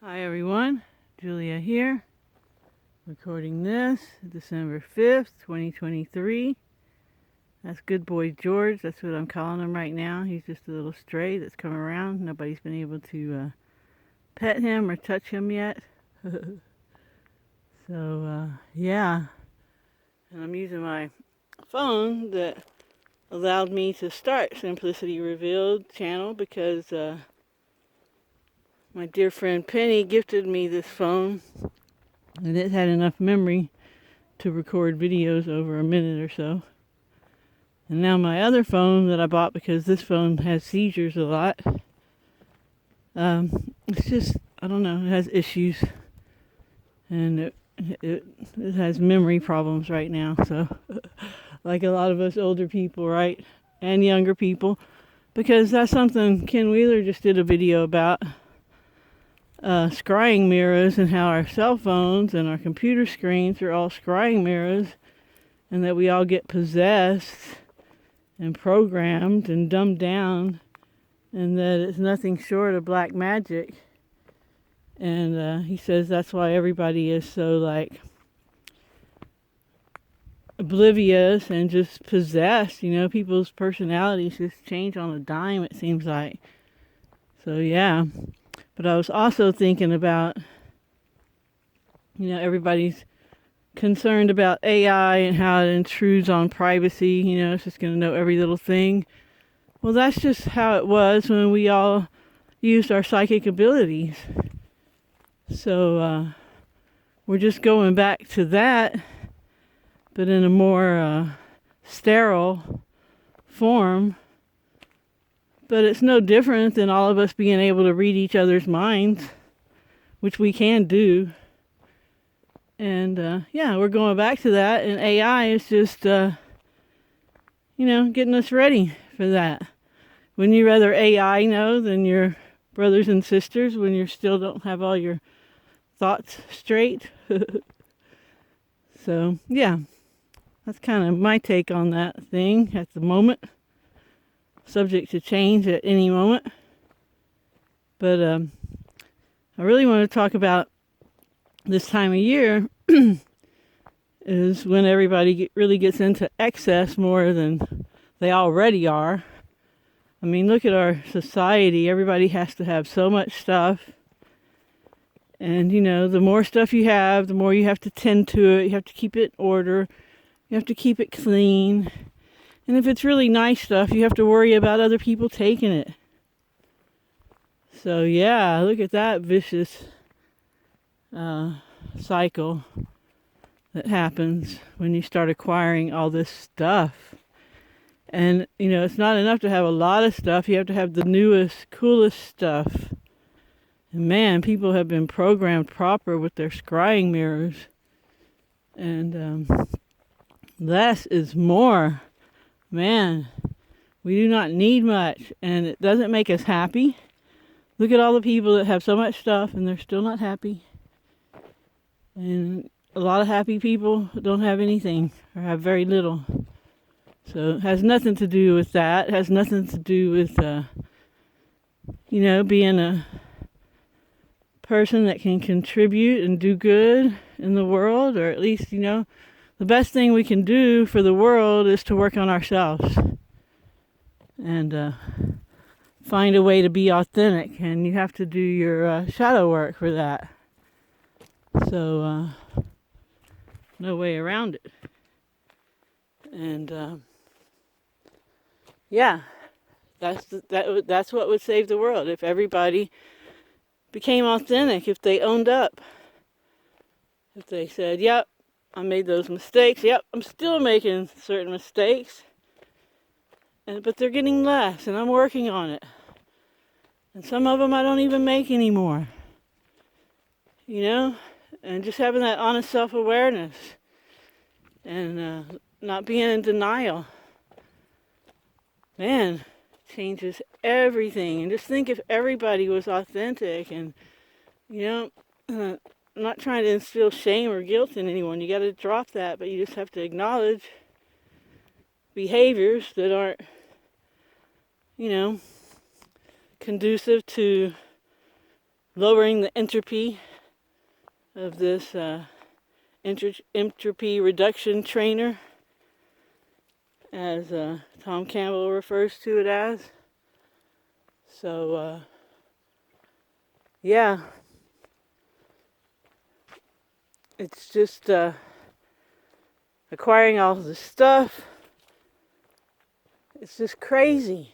Hi everyone, Julia here, recording this December 5th, 2023. That's good boy George, that's what I'm calling him right now. He's just a little stray that's come around. Nobody's been able to pet him or touch him yet. Yeah, and I'm using my phone that allowed me to start Simplicity Revealed channel because my dear friend Penny gifted me this phone, and it had enough memory to record videos over a minute or so. And now my other phone that I bought because this phone has seizures a lot, it's just, I don't know, it has issues. And it has memory problems right now. So, like a lot of us older people, right? And younger people. Because that's something Ken Wheeler just did a video about. Scrying mirrors and how our cell phones and our computer screens are all scrying mirrors, and that we all get possessed and programmed and dumbed down, and that it's nothing short of black magic. And he says that's why everybody is so oblivious and just possessed. You know, people's personalities just change on a dime, it seems like. So yeah. But I was also thinking about, everybody's concerned about AI and how it intrudes on privacy. It's just going to know every little thing. Well, that's just how it was when we all used our psychic abilities. So we're just going back to that, but in a more sterile form. But it's no different than all of us being able to read each other's minds, which we can do. And we're going back to that. And AI is just, getting us ready for that. Wouldn't you rather AI know than your brothers and sisters when you still don't have all your thoughts straight? So, yeah, that's kind of my take on that thing at the moment. Subject to change at any moment. But I really want to talk about this time of year is when everybody really gets into excess more than they already are. I mean, look at our society. Everybody has to have so much stuff. And, the more stuff you have, the more you have to tend to it. You have to keep it in order. You have to keep it clean. And if it's really nice stuff, you have to worry about other people taking it. So yeah, look at that vicious cycle that happens when you start acquiring all this stuff. And, it's not enough to have a lot of stuff. You have to have the newest, coolest stuff. And man, people have been programmed proper with their scrying mirrors. And less is more. Man, we do not need much, and it doesn't make us happy. Look at all the people that have so much stuff and they're still not happy. And a lot of happy people don't have anything or have very little. So it has nothing to do with that. It has nothing to do with, being a person that can contribute and do good in the world, or at least, the best thing we can do for the world is to work on ourselves and find a way to be authentic. And you have to do your shadow work for that. So no way around it. And that's what would save the world, if everybody became authentic, if they owned up, if they said, "Yep, I made those mistakes. Yep, I'm still making certain mistakes. But they're getting less, and I'm working on it. And some of them I don't even make anymore. And just having that honest self-awareness and not being in denial. Man, changes everything. And just think if everybody was authentic and, I'm not trying to instill shame or guilt in anyone. You got to drop that, but you just have to acknowledge behaviors that aren't, conducive to lowering the entropy of this entropy reduction trainer, as Tom Campbell refers to it as. So, yeah, it's just acquiring all this stuff. It's just crazy.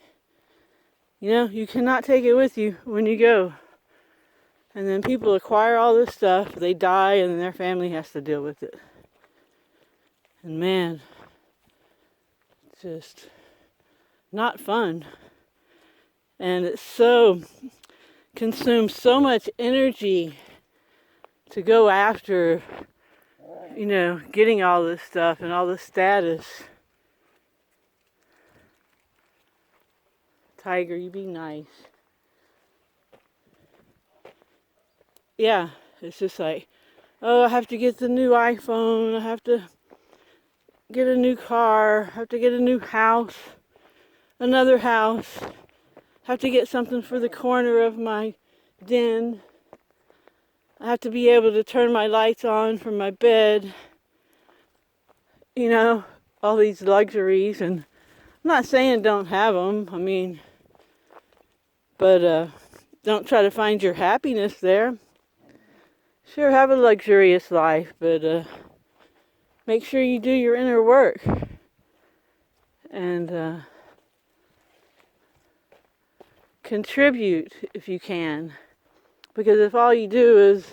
You know, you cannot take it with you when you go. And then people acquire all this stuff, they die, and their family has to deal with it. And man, it's just not fun. And it consumes so much energy to go after, you know, getting all this stuff and all this status. Tiger, you be nice. Yeah, it's just like, oh, I have to get the new iPhone, I have to get a new car, I have to get a new house, another house, I have to get something for the corner of my den, I have to be able to turn my lights on from my bed, you know, all these luxuries. And I'm not saying don't have them, I mean, but don't try to find your happiness there. Sure, have a luxurious life, but make sure you do your inner work. And contribute if you can. Because if all you do is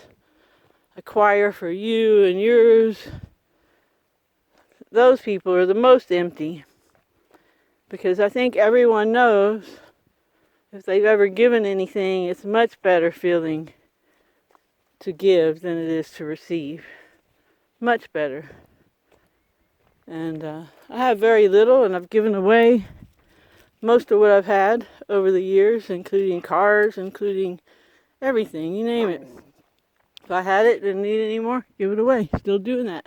acquire for you and yours, those people are the most empty. Because I think everyone knows if they've ever given anything, it's much better feeling to give than it is to receive. Much better. And I have very little, and I've given away most of what I've had over the years, including cars, including everything, you name it. If I had it, didn't need it anymore, give it away. Still doing that.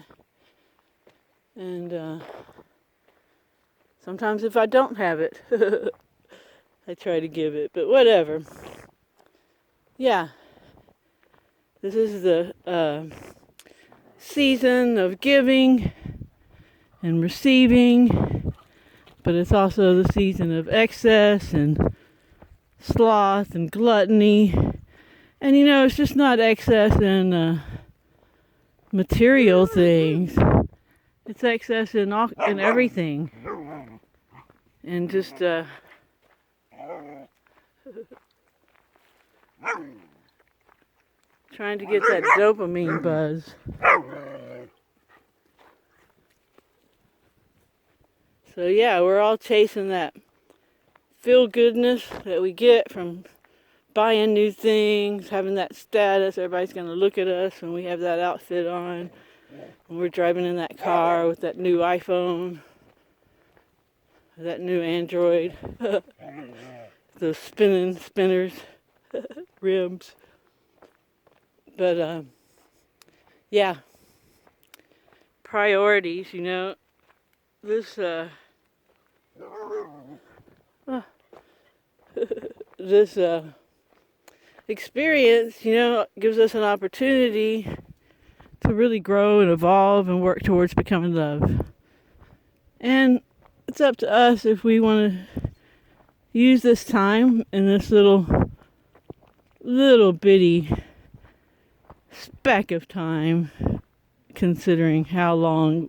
And sometimes if I don't have it, I try to give it, but whatever. Yeah. This is the season of giving and receiving, but it's also the season of excess and sloth and gluttony. And you know, it's just not excess in material things. It's excess in everything. And just trying to get that dopamine buzz. So yeah, we're all chasing that feel-goodness that we get from buying new things, having that status. Everybody's going to look at us when we have that outfit on, when we're driving in that car with that new iPhone, that new Android, those spinners, rims. But yeah, priorities, you know, this this experience, you know, gives us an opportunity to really grow and evolve and work towards becoming love. And it's up to us if we want to use this time in this little bitty speck of time, considering how long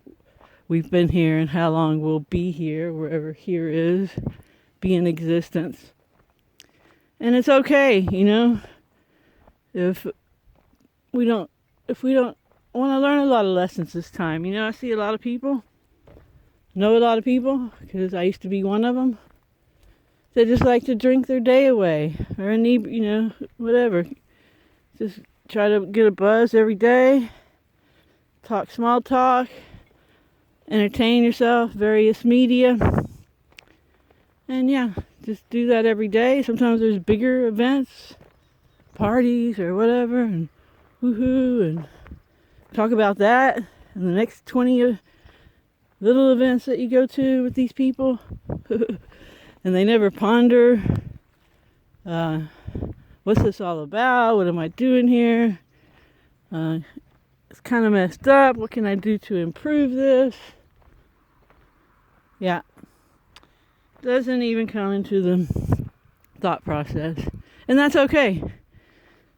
we've been here and how long we'll be here, wherever here is, be in existence. And it's okay, you know, if we don't want to learn a lot of lessons this time. You know, I see a lot of people, know a lot of people, because I used to be one of them. They just like to drink their day away, or need, you know, whatever. Just try to get a buzz every day, talk small talk, entertain yourself, various media. And yeah, just do that every day. Sometimes there's bigger events, parties or whatever, and woohoo, and talk about that. And the next 20 little events that you go to with these people, and they never ponder what's this all about? What am I doing here? It's kind of messed up. What can I do to improve this? Yeah. Doesn't even come into the thought process. And that's okay.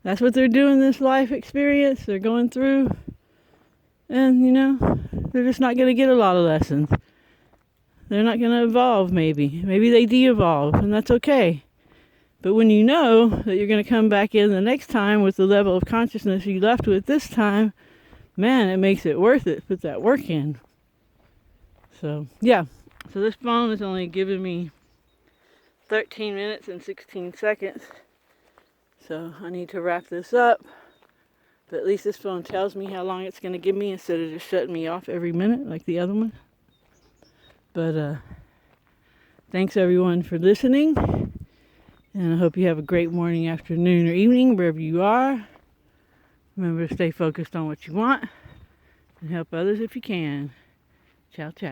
That's what they're doing, this life experience they're going through. And, they're just not going to get a lot of lessons. They're not going to evolve, maybe. Maybe they de-evolve, and that's okay. But when you know that you're going to come back in the next time with the level of consciousness you left with this time, man, it makes it worth it. Put that work in. So, yeah. So this phone is only giving me 13 minutes and 16 seconds. So I need to wrap this up. But at least this phone tells me how long it's going to give me instead of just shutting me off every minute like the other one. But thanks everyone for listening. And I hope you have a great morning, afternoon, or evening, wherever you are. Remember to stay focused on what you want and help others if you can. Ciao, ciao.